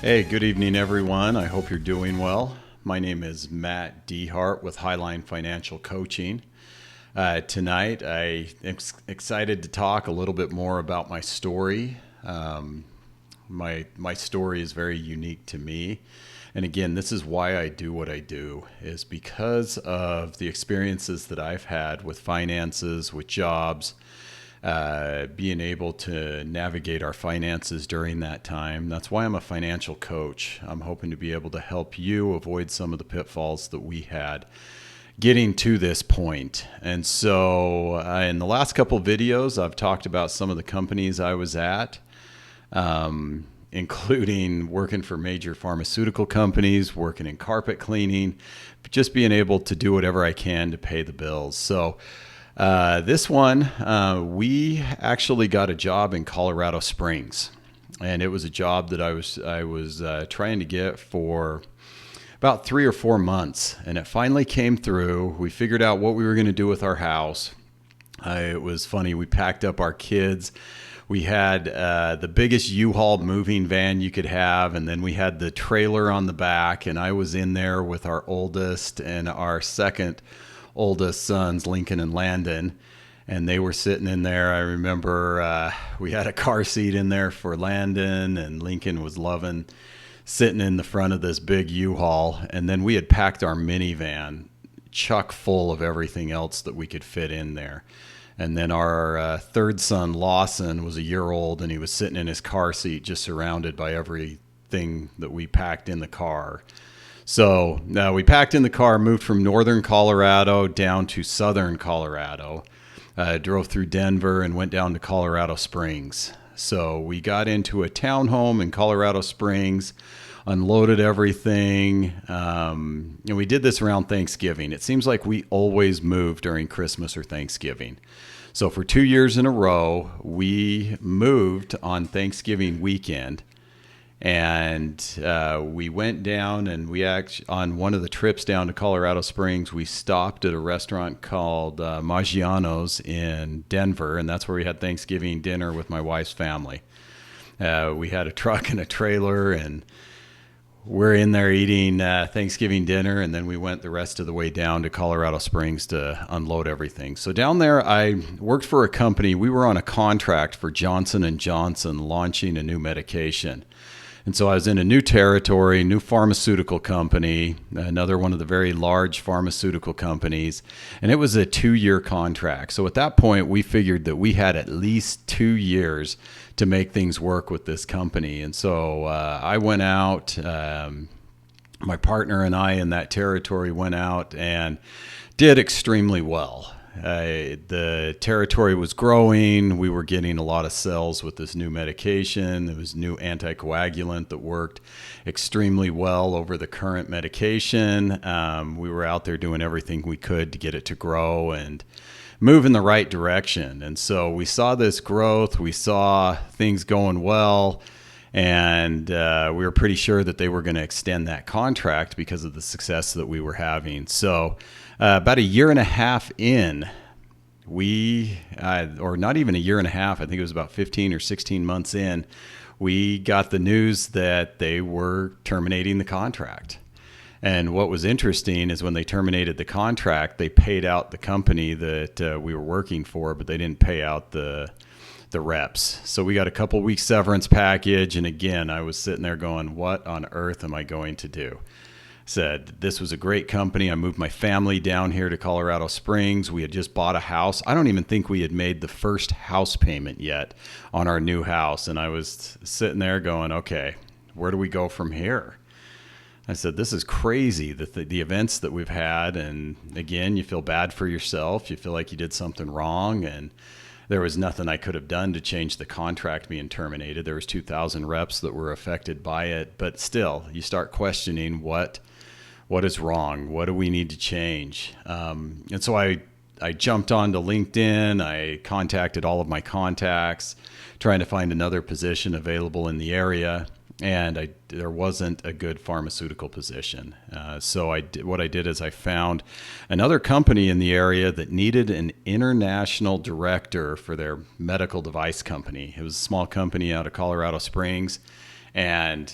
Hey, good evening, everyone. I hope you're doing well. My name is Matt DeHart with Highline Financial Coaching. Tonight, I am excited to talk a little bit more about my story. My story is very unique to me. And again, this is why I do what I do, is because of the experiences that I've had with finances, with jobs, being able to navigate our finances during that time. That's why I'm a financial coach. I'm hoping to be able to help you avoid some of the pitfalls that we had getting to this point. And so in the last couple of videos, I've talked about some of the companies I was at, including working for major pharmaceutical companies, working in carpet cleaning, just being able to do whatever I can to pay the bills. So this one, we actually got a job in Colorado Springs, and it was a job that I was trying to get for about 3 or 4 months, and it finally came through. We figured out what we were going to do with our house. It was funny. We packed up our kids. We had the biggest U-Haul moving van you could have, and then we had the trailer on the back, and I was in there with our oldest and our second oldest sons, Lincoln and Landon, and they were sitting in there. I remember we had a car seat in there for Landon, and Lincoln was loving sitting in the front of this big U-Haul. And then we had packed our minivan chock full of everything else that we could fit in there. And then our third son, Lawson, was a year old, and he was sitting in his car seat just surrounded by everything that we packed in the car. So we packed in the car, moved from northern Colorado down to southern Colorado, drove through Denver and went down to Colorado Springs. So we got into a townhome in Colorado Springs, unloaded everything, and we did this around Thanksgiving. It seems like we always move during Christmas or Thanksgiving. So for 2 years in a row, we moved on Thanksgiving weekend. And we went down, and we actually, on one of the trips down to Colorado Springs, we stopped at a restaurant called Maggiano's in Denver, and that's where we had Thanksgiving dinner with my wife's family. We had a truck and a trailer, and we're in there eating Thanksgiving dinner, and then we went the rest of the way down to Colorado Springs to unload everything. So down there, I worked for a company. We were on a contract for Johnson & Johnson launching a new medication. And so I was in a new territory, new pharmaceutical company, another one of the very large pharmaceutical companies, and it was a 2-year contract. So at that point, we figured that we had at least 2 years to make things work with this company. And so I went out, my partner and I in that territory went out and did extremely well. The territory was growing. We were getting a lot of sales with this new medication. It was new anticoagulant that worked extremely well over the current medication. We were out there doing everything we could to get it to grow and move in the right direction. And so we saw this growth. We saw things going well. And we were pretty sure that they were going to extend that contract because of the success that we were having. So about a year and a half in, or not even a year and a half, I think it was about 15 or 16 months in, we got the news that they were terminating the contract. And what was interesting is when they terminated the contract, they paid out the company that we were working for, but they didn't pay out the reps. So we got a couple weeks severance package. And again, I was sitting there going, what on earth am I going to do? Said, this was a great company. I moved my family down here to Colorado Springs. We had just bought a house. I don't even think we had made the first house payment yet on our new house. And I was sitting there going, okay, where do we go from here? I said, this is crazy, the events that we've had. And again, you feel bad for yourself. You feel like you did something wrong. And there was nothing I could have done to change the contract being terminated. There was 2,000 reps that were affected by it. But still, you start questioning what is wrong? What do we need to change? And so I jumped onto LinkedIn. I contacted all of my contacts, trying to find another position available in the area. And there wasn't a good pharmaceutical position. So what I did is I found another company in the area that needed an international director for their medical device company. It was a small company out of Colorado Springs. And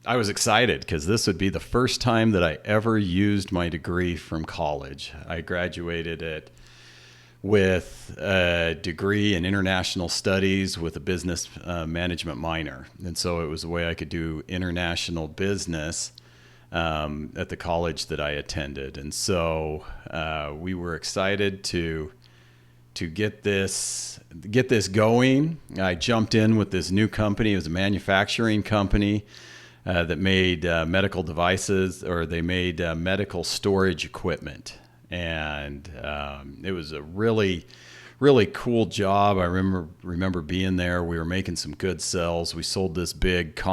I was excited because this would be the first time that I ever used my degree from college. I graduated it with a degree in international studies with a business management minor. And so it was a way I could do international business at the college that I attended. And so we were excited to get this going. I jumped in with this new company. It was a manufacturing company that made medical devices, or they made medical storage equipment. And it was a really, really cool job. I remember being there. We were making some good sales. We sold this big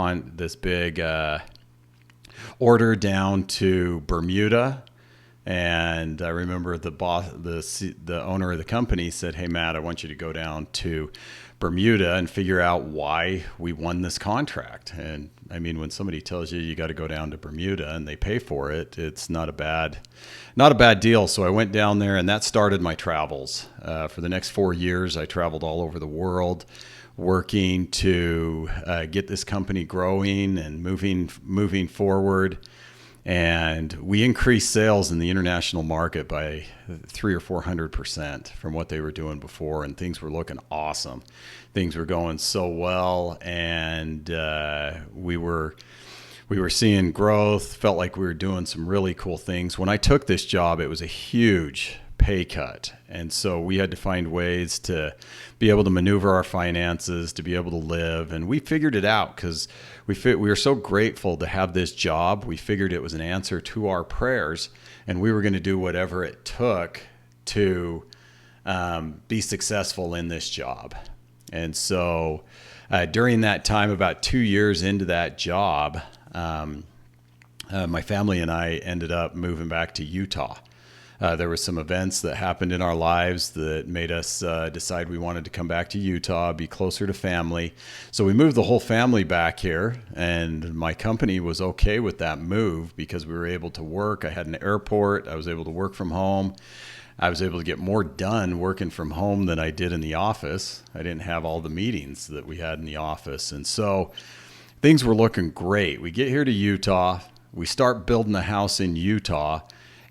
order down to Bermuda. And I remember the owner of the company said, "Hey, Matt, I want you to go down to Bermuda and figure out why we won this contract." And I mean, when somebody tells you got to go down to Bermuda and they pay for it, it's not a bad deal. So I went down there, and that started my travels. For the next 4 years, I traveled all over the world, working to get this company growing and moving forward. And we increased sales in the international market by 300 or 400% from what they were doing before, and things were looking awesome. Things were going so well, and we were seeing growth. Felt like we were doing some really cool things. When I took this job, it was a huge pay cut, and so we had to find ways to be able to maneuver our finances, to be able to live, and we figured it out because we were so grateful to have this job. We figured it was an answer to our prayers, and we were going to do whatever it took to be successful in this job. And so during that time, about 2 years into that job, my family and I ended up moving back to Utah. There were some events that happened in our lives that made us decide we wanted to come back to Utah, be closer to family. So we moved the whole family back here, and my company was okay with that move because we were able to work. I had an airport. I was able to work from home. I was able to get more done working from home than I did in the office. I didn't have all the meetings that we had in the office. And so things were looking great. We get here to Utah. We start building a house in Utah.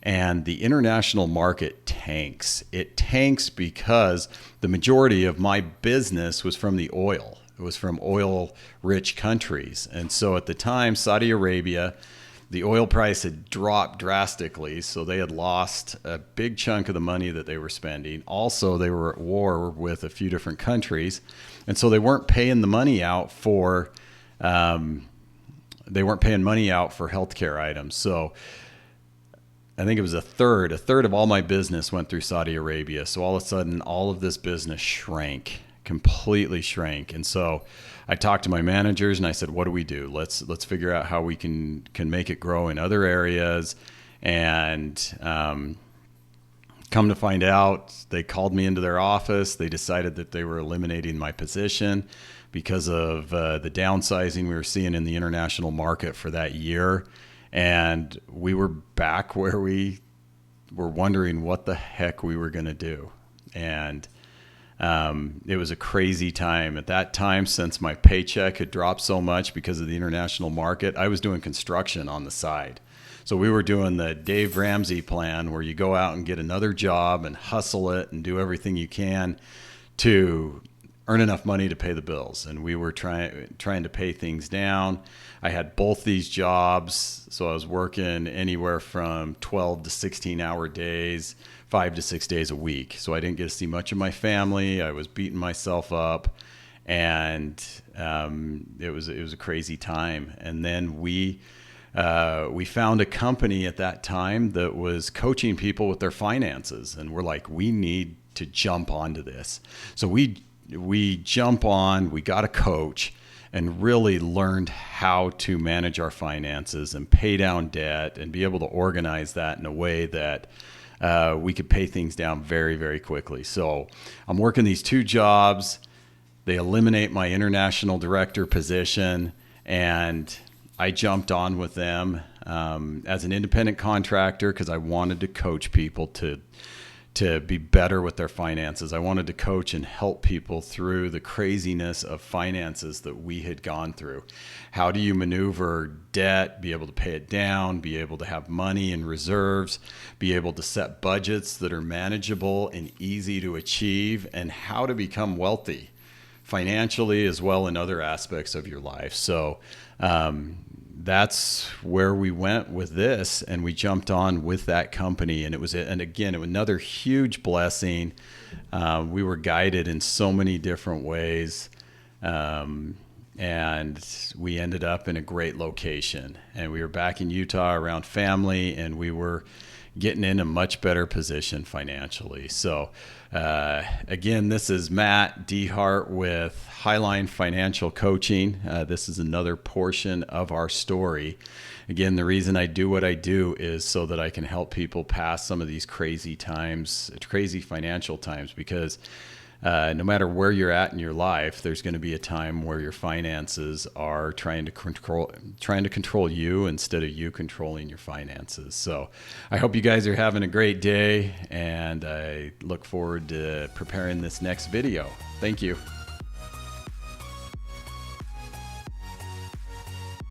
And the international market tanks. It tanks because the majority of my business was from the oil. It was from oil-rich countries. And so at the time, Saudi Arabia, the oil price had dropped drastically. So they had lost a big chunk of the money that they were spending. Also, they were at war with a few different countries. And so they weren't paying the money out for healthcare items. So I think it was a third of all my business went through Saudi Arabia. So all of a sudden, all of this business completely shrank. And so I talked to my managers and I said, what do we do? Let's figure out how we can make it grow in other areas. And come to find out, they called me into their office. They decided that they were eliminating my position because of the downsizing we were seeing in the international market for that year. And we were back where we were wondering what the heck we were going to do. And it was a crazy time. At that time, since my paycheck had dropped so much because of the international market, I was doing construction on the side. So we were doing the Dave Ramsey plan where you go out and get another job and hustle it and do everything you can to earn enough money to pay the bills. And we were trying to pay things down. I had both these jobs, so I was working anywhere from 12 to 16-hour days, 5 to 6 days a week. So I didn't get to see much of my family. I was beating myself up, and it was a crazy time. And then we found a company at that time that was coaching people with their finances, and we're like, we need to jump onto this. So we jump on. We got a coach and really learned how to manage our finances and pay down debt and be able to organize that in a way that we could pay things down very, very quickly. So I'm working these two jobs. They eliminate my international director position, and I jumped on with them as an independent contractor because I wanted to coach people to to be better with their finances. I wanted to coach and help people through the craziness of finances that we had gone through. How do you maneuver debt, be able to pay it down, be able to have money in reserves, be able to set budgets that are manageable and easy to achieve, and how to become wealthy financially as well in other aspects of your life. So that's where we went with this, and we jumped on with that company, and it was another huge blessing. We were guided in so many different ways, and we ended up in a great location, and we were back in Utah around family, and we were getting in a much better position financially. So again, this is Matt DeHart with Highline Financial Coaching. This is another portion of our story. Again, the reason I do what I do is so that I can help people pass some of these crazy times, crazy financial times, because no matter where you're at in your life, there's going to be a time where your finances are trying to control you instead of you controlling your finances. So I hope you guys are having a great day, and I look forward to preparing this next video. Thank you.